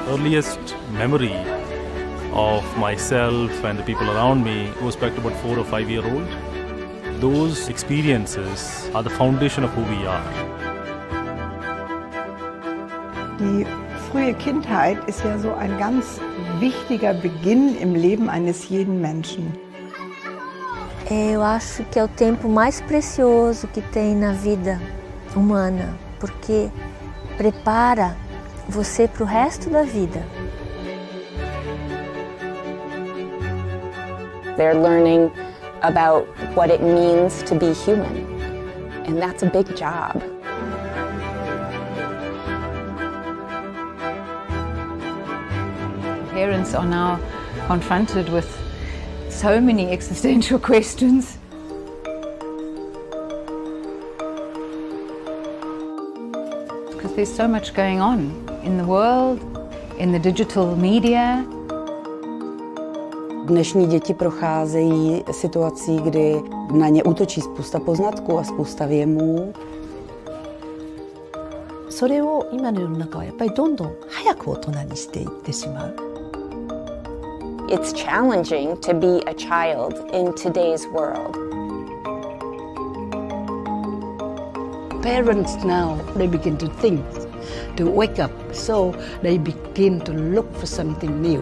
earliest memory of myself and the people around me goes back to about 4 or 5 year old. Those experiences are the foundation of who we are. Die frühe Kindheit ist ja so ein ganz wichtiger Beginn im Leben eines jeden Menschen. Eu acho que é o tempo mais precioso que tem na vida humana, porque prepara você para o resto da vida. They're learning about what it means to be human, and that's a big job. Parents are now confronted with so many existential questions. Because there's so much going on in the world, in the digital media. Dnešní děti procházejí situací, kdy na ně útočí spousta poznatků a spousta věmů. それを今の世の中はやっぱりどんどん早く大人にしていってしまう。It's challenging to be a child in today's world. Parents now, they begin to think, to wake up, so they begin to look for something new.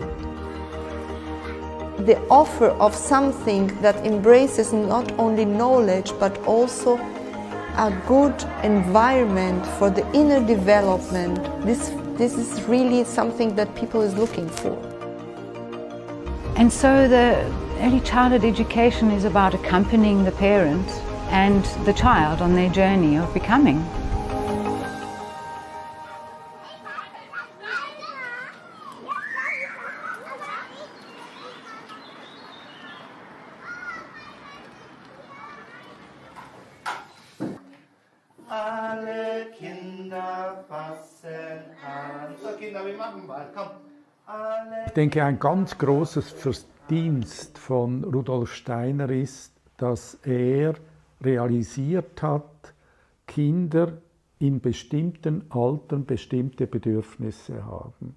The offer of something that embraces not only knowledge but also a good environment for the inner development, this is really something that people is looking for. And so the early childhood education is about accompanying the parent and the child on their journey of becoming. Alle Kinder fassen an. So Kinder, wir machen bald. Komm. Ich denke, ein ganz großes Verdienst von Rudolf Steiner ist, dass er realisiert hat, Kinder in bestimmten Altern bestimmte Bedürfnisse haben.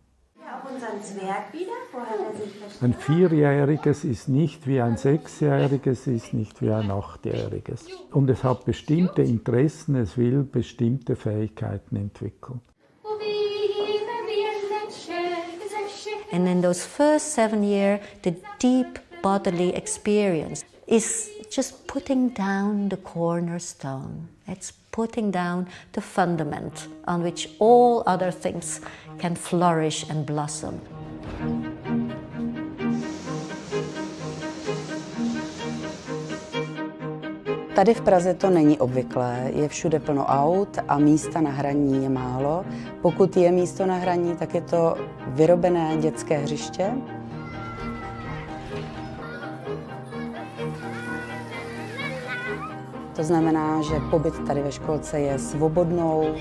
Ein Vierjähriges ist nicht wie ein Sechsjähriges, ist nicht wie ein Achtjähriges. Und es hat bestimmte Interessen, es will bestimmte Fähigkeiten entwickeln. And in those first 7 years, the deep bodily experience is just putting down the cornerstone. It's putting down the fundament on which all other things can flourish and blossom. Tady v Praze to není obvyklé, je všude plno aut a místa na hraní je málo. Pokud je místo na hraní, tak je to vyrobené dětské hřiště. To znamená, že pobyt tady ve školce je svobodnou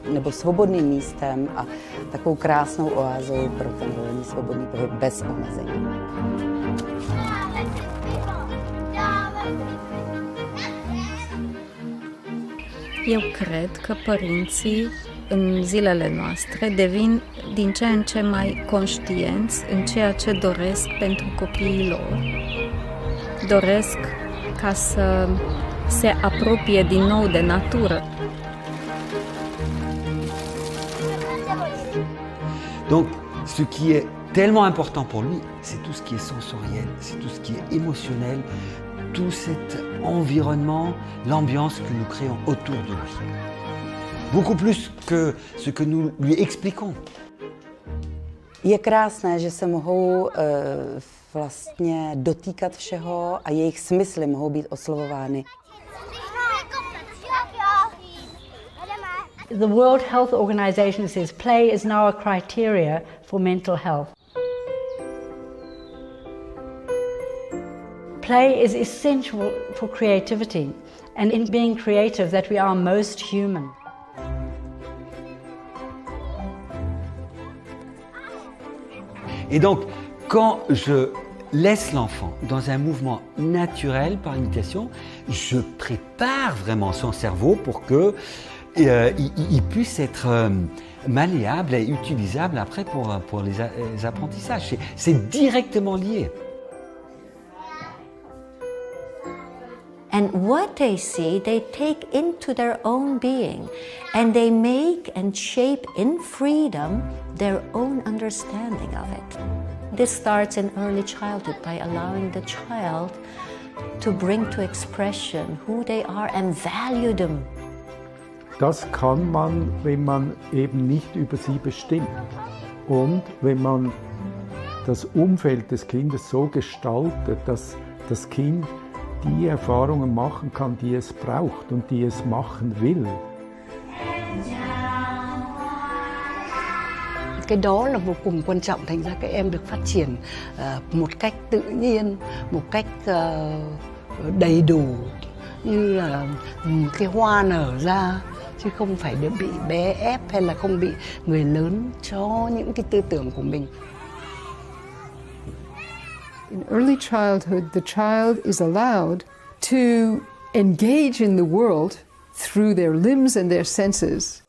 nebo svobodným místem a takovou krásnou oázou pro ten volný svobodný pohyb bez omezení. Eu cred că părinții în zilele noastre devin din ce în ce mai conștienți în ceea ce doresc pentru copiii lor. Doresc ca să se apropie din nou de natură. Donc, ce qui est tellement important pour lui, c'est tout ce qui est sensoriel, c'est tout ce qui est émotionnel, tout cet environnement, l'ambiance que nous créons autour de lui. Beaucoup plus que ce que nous lui expliquons. Je krásné, že se mohou vlastně dotýkat všeho a jejich smysly mohou být oslovovány. The World Health Organization says play is now a criteria for mental health. Play is essential for creativity, and in being creative that we are most human. Et donc, quand je laisse l'enfant dans un mouvement naturel par imitation, je prépare vraiment son cerveau pour que il puisse être malléable et utilisable après pour les apprentissages. C'est directement lié. And what they see, they take into their own being, and they make and shape in freedom their own understanding of it. This starts in early childhood by allowing the child to bring to expression who they are and value them. Das kann man, wenn man eben nicht über sie bestimmt und wenn man das Umfeld des Kindes so gestaltet, dass das Kind die Erfahrungen machen kann, die es braucht und die es machen will. Cái đó là vô cùng quan trọng, thành ra các em được phát triển một cách tự nhiên, một cách đầy đủ, như là cái hoa nở ra, chứ không phải để bị bé ép hay là không bị người lớn cho những cái tư tưởng của mình. In early childhood, the child is allowed to engage in the world through their limbs and their senses.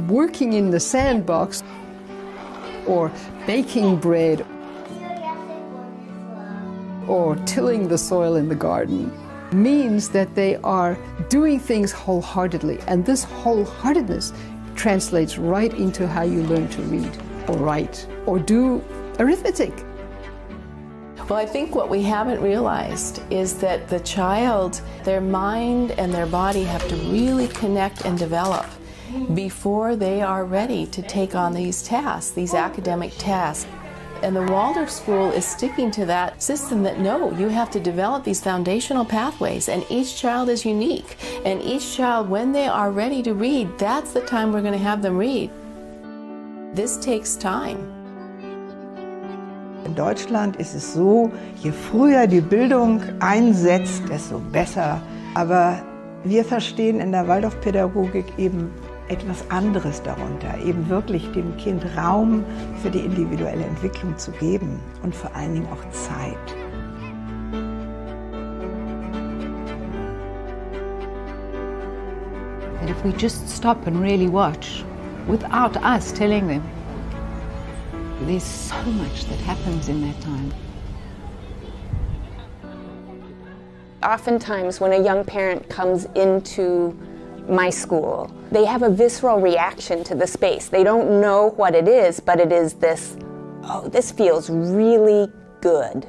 Working in the sandbox or baking bread or tilling the soil in the garden means that they are doing things wholeheartedly, and this wholeheartedness translates right into how you learn to read or write or do arithmetic. Well, I think what we haven't realized is that the child, their mind and their body have to really connect and develop before they are ready to take on these tasks, these academic tasks. And the Waldorf school is sticking to that system that no, you have to develop these foundational pathways, and each child is unique. And each child, when they are ready to read, that's the time we're going to have them read. This takes time. In Deutschland ist es so, je früher die Bildung einsetzt, desto besser. Aber wir verstehen in der Waldorfpädagogik eben etwas anderes darunter, eben wirklich dem Kind Raum für die individuelle Entwicklung zu geben und vor allen Dingen auch Zeit. And if we just stop and really watch, without us telling them, there's so much that happens in that time. Oftentimes when a young parent comes into my school, they have a visceral reaction to the space. They don't know what it is, but it is this, oh, this feels really good.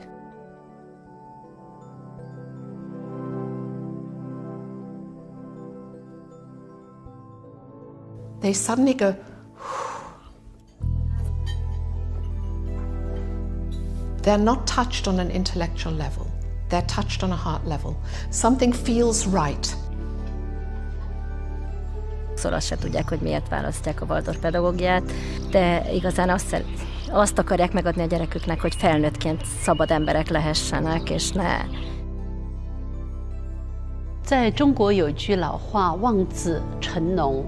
They suddenly go, they're not touched on an intellectual level. They're touched on a heart level. Something feels right. Azt se tudják, hogy miért választják a Waldorf pedagógiát, de igazán azt akarják megadni a gyereküknek, hogy felnőttként szabad emberek lehessenek, és ne. 在中国有句老话，望子成龙。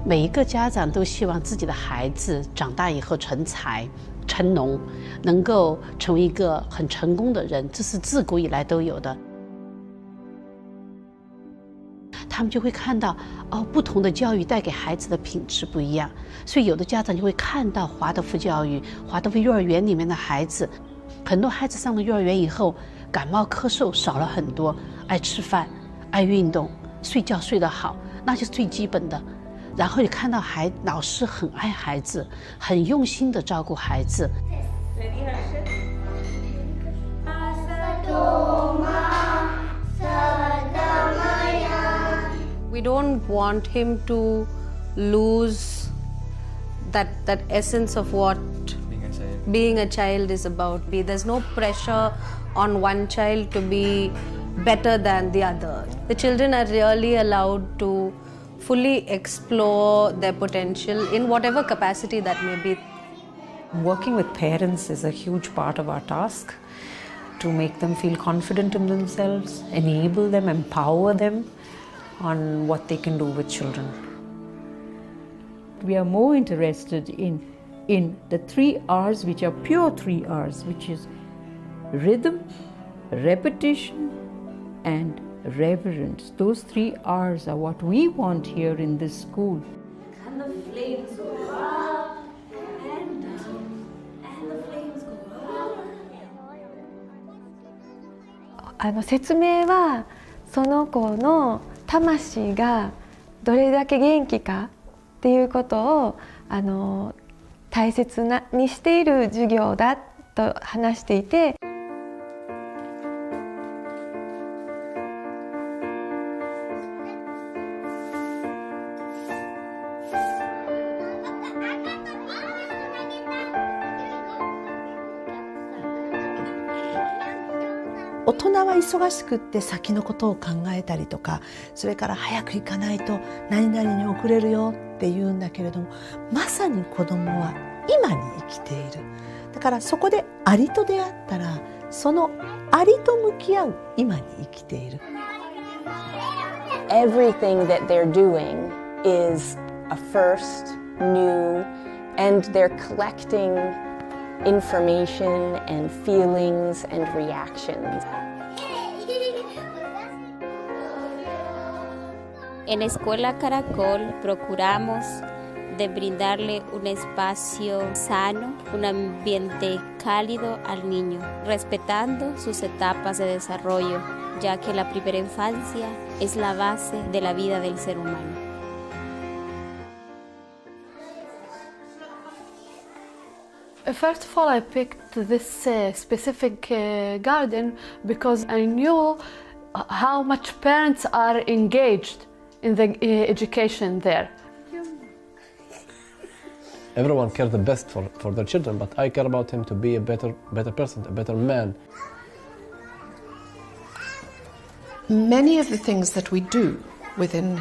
每一个家长都希望自己的孩子长大以后成才、成龙，能够成为一个很成功的人，这是自古以来都有的。他们就会看到，哦，不同的教育带给孩子的品质不一样，所以有的家长就会看到华德福教育、华德福幼儿园里面的孩子，很多孩子上了幼儿园以后，感冒咳嗽少了很多，爱吃饭、爱运动、睡觉睡得好，那就是最基本的。然后也看到老师很爱孩子，很用心的照顾孩子。We don't want him to lose that essence of what being a child is about. There's no pressure on one child to be better than the other. The children are really allowed to fully explore their potential in whatever capacity that may be. Working with parents is a huge part of our task, to make them feel confident in themselves, enable them, empower them on what they can do with children. We are more interested in the 3 R's, which are pure 3 R's, which is rhythm, repetition and reverence. Those 3 R's are what we want here in this school. And the flames go up and down, and the flames go up. 説明はその子の魂がどれだけ元気かっていうことを大切にしている授業だと話していて。大人は忙しくって先のことを考えたりとか、それから早く行かないと何々に遅れるよって言うんだけれども、まさに子供は今に生きている。だからそこでアリと出会ったら、そのアリと向き合う今に生きている。Everything that they're doing is a first, new, and they're collecting information and feelings and reactions. En Escuela Caracol procuramos de brindarle un espacio sano, un ambiente cálido al niño, respetando sus etapas de desarrollo, ya que la primera infancia es la base de la vida del ser humano. First of all, I picked this specific garden because I knew how much parents are engaged in the education there. Everyone cares the best for their children, but I care about him to be a better person, a better man. Many of the things that we do within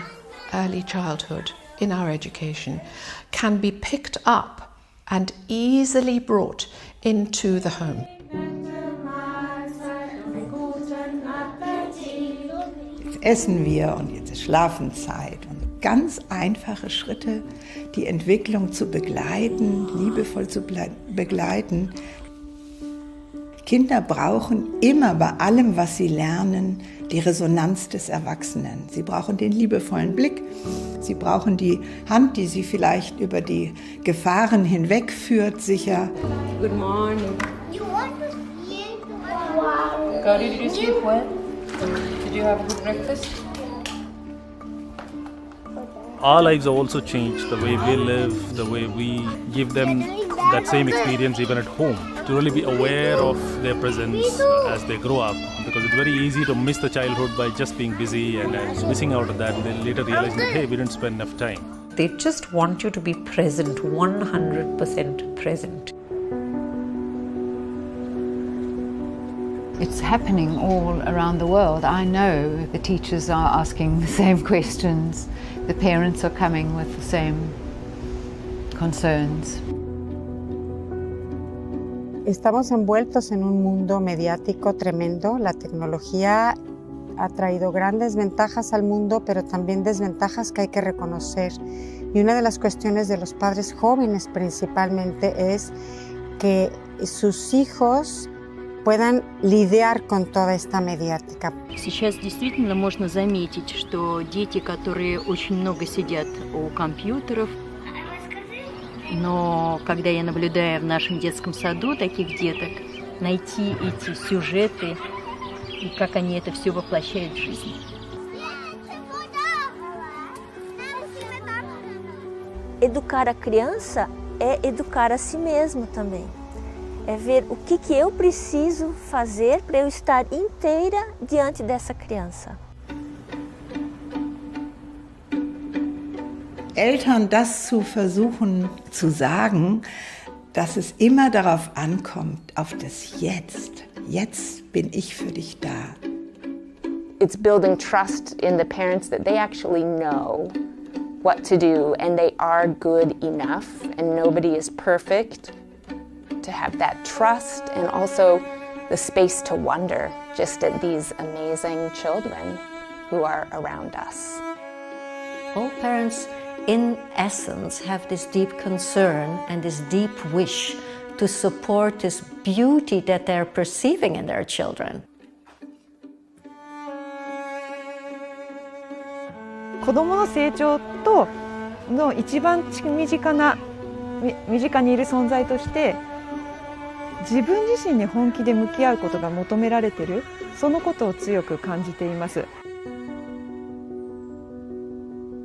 early childhood in our education can be picked up and easily brought into the home. Jetzt essen wir und jetzt ist Schlafenszeit. Und ganz einfache Schritte, die Entwicklung zu begleiten, liebevoll zu begleiten. Kinder brauchen immer bei allem, was sie lernen, die Resonanz des Erwachsenen. Sie brauchen den liebevollen Blick, sie brauchen die Hand, die sie vielleicht über die Gefahren hinwegführt, sicher. Good morning. Wow. Did you sleep well? Did you have a good breakfast? Our lives have also changed, the way we live, the way we give them that same experience even at home, to really be aware of their presence as they grow up, because it's very easy to miss the childhood by just being busy and missing out on that, and then later realizing that, hey, we didn't spend enough time. They just want you to be present, 100% present. It's happening all around the world. I know the teachers are asking the same questions. The parents are coming with the same concerns. Estamos envueltos en un mundo mediático tremendo. La tecnología ha traído grandes ventajas al mundo, pero también desventajas que hay que reconocer. Y una de las cuestiones de los padres jóvenes principalmente es que sus hijos puedan lidiar con toda esta mediática. Сейчас действительно можно заметить, что дети, которые очень много сидят у компьютеров, но когда я наблюдаю в нашем детском саду таких деток, найти эти сюжеты и как они это все воплощают в жизнь. Educar a criança é educar a si mesmo também. É ver o que eu preciso fazer para eu estar inteira diante dessa criança. Eltern das zu versuchen zu sagen, dass es immer darauf ankommt, auf das Jetzt. Jetzt bin ich für dich da. It's building trust in the parents that they actually know what to do and they are good enough and nobody is perfect. To have that trust and also the space to wonder just at these amazing children who are around us. All parents, in essence, have this deep concern and this deep wish to support this beauty that they're perceiving in their children. 子どもの成長との一番身近にいる存在として自分自身に本気で向き合うことが求められている、そのことを強く感じています。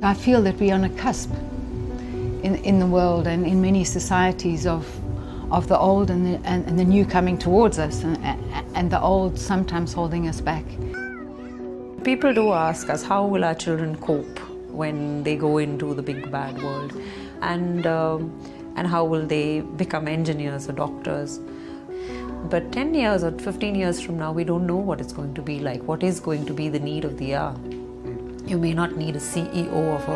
I feel that we are on a cusp in the world and in many societies of the old and the new coming towards us, and the old sometimes holding us back. People do ask us, how will our children cope when they go into the big bad world, and how will they become engineers or doctors? But 10 years or 15 years from now, we don't know what it's going to be like. What is going to be the need of the hour? You may not need a CEO of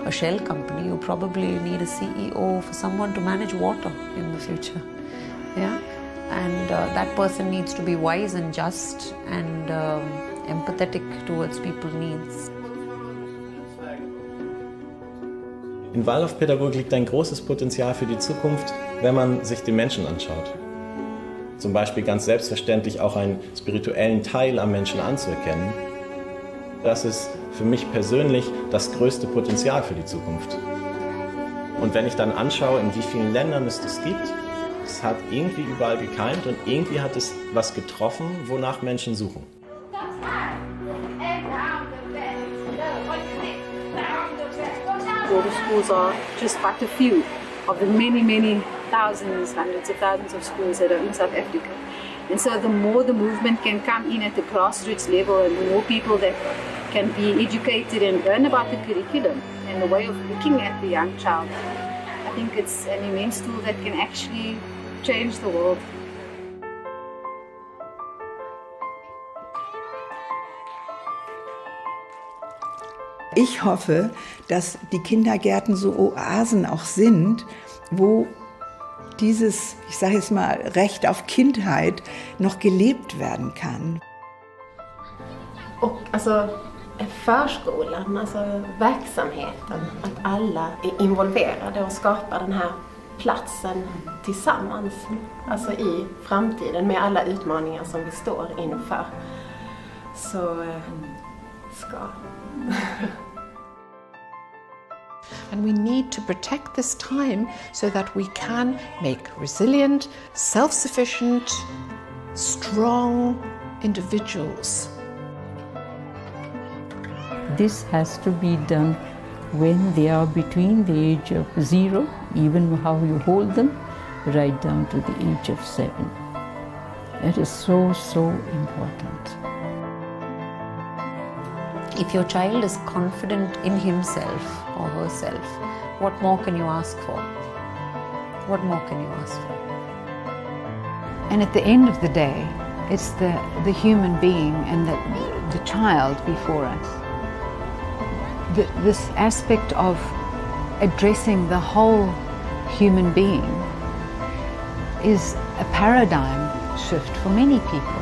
a shell company. You probably need a CEO for someone to manage water in the future. Yeah, and that person needs to be wise and just and empathetic towards people's needs. In Waldorfpädagogik liegt ein großes Potenzial für die Zukunft, wenn man sich den Menschen anschaut. Zum Beispiel ganz selbstverständlich auch einen spirituellen Teil am Menschen anzuerkennen. Das ist für mich persönlich das größte Potenzial für die Zukunft. Und wenn ich dann anschaue, in wie vielen Ländern es das gibt, es hat irgendwie überall gekeimt und irgendwie hat es was getroffen, wonach Menschen suchen. Waldorf schools are just but a few of the many thousands, hundreds of thousands of schools that are in South Africa. And so the more the movement can come in at the grassroots level, and the more people that can be educated and learn about the curriculum and the way of looking at the young child, I think it's an immense tool that can actually change the world. Ich hoffe, dass die Kindergärten so Oasen auch sind, wo dieses, ich sage jetzt mal, Recht auf Kindheit noch gelebt werden kann. Och alltså förskolan, alltså verksamheten, att alla är involverade och skapar den här platsen tillsammans, alltså i framtiden med alla utmaningar som vi står inför, så ska And we need to protect this time so that we can make resilient, self-sufficient, strong individuals. This has to be done when they are between the age of 0, even how you hold them, right down to the age of 7. That is so important. If your child is confident in himself or herself, what more can you ask for? What more can you ask for? And at the end of the day, it's the human being and the child before us. This aspect of addressing the whole human being is a paradigm shift for many people.